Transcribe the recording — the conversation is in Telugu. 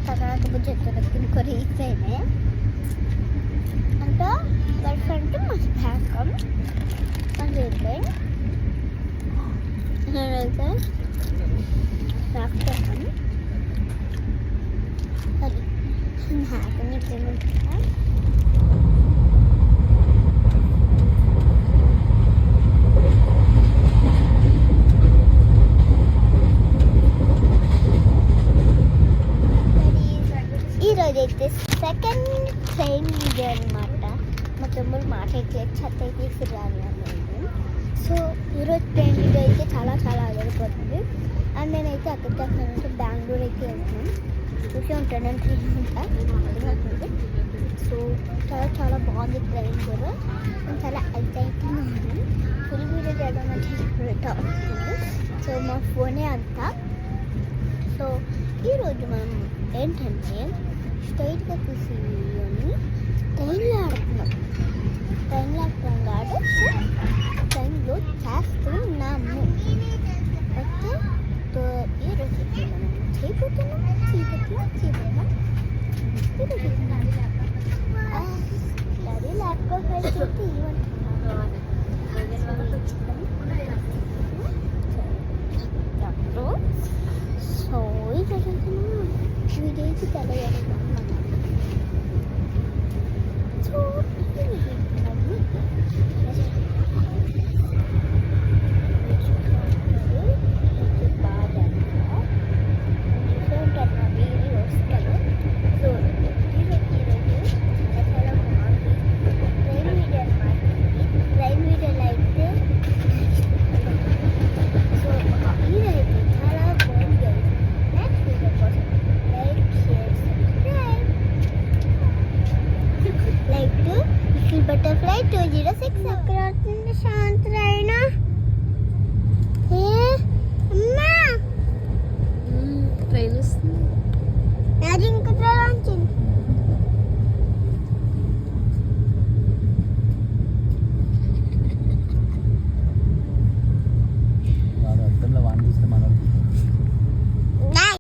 తర్వాత బుజ్జెత్తులకు ఇంకో రీచ్ అయినాయి అంటే వెల్కమ్ టు మై బ్యాకమ్ అదైతే నేనైతే రాస్తాను అది హ్యాపీని పేమెంట్ ఈరోజైతే సెకండ్ ట్రైన్ వీడియో అనమాట. మా తమ్ముడు మాట్లాడితే చెత్త తీసుకురాను అన్నాడు. సో ఈరోజు ట్రైన్ వీడియో అయితే చాలా చాలా అదరిపోతుంది. అండ్ నేనైతే అక్కడికి వస్తానంటే బెంగళూరు అయితే వెళ్తున్నాను. చూసే ఉంటాను ట్రైన్ ఉంటా అర్థమవుతుంది. సో చాలా చాలా బాగుంది ట్రైన్ కూడా. నేను చాలా ఎక్సైటింగ్గా ఉన్నాను. ఫుల్ వీడియో చేయడం అంటే సో మా ఫోనే అంతా. సో ఈరోజు మనం ఏంటంటే స్ట్రైట్గా తీసి వీడియోని ట్రైన్లో ఆడుతున్నాం. ట్రైన్లో ఆడుతున్నాం కాబట్టి ట్రైన్లో చేస్తున్నాము. ఓకే, సో ఈరోజు మనం చేయబోతున్నాం అది ల్యాప్టాప్ అయితే సో ఈరోజు వీడియోకి తెలియాలి. సో బటర్ఫ్లై 206 అక్కడ వస్తుంది శాంతరాయణ. ట్రైన్ వస్తుంది.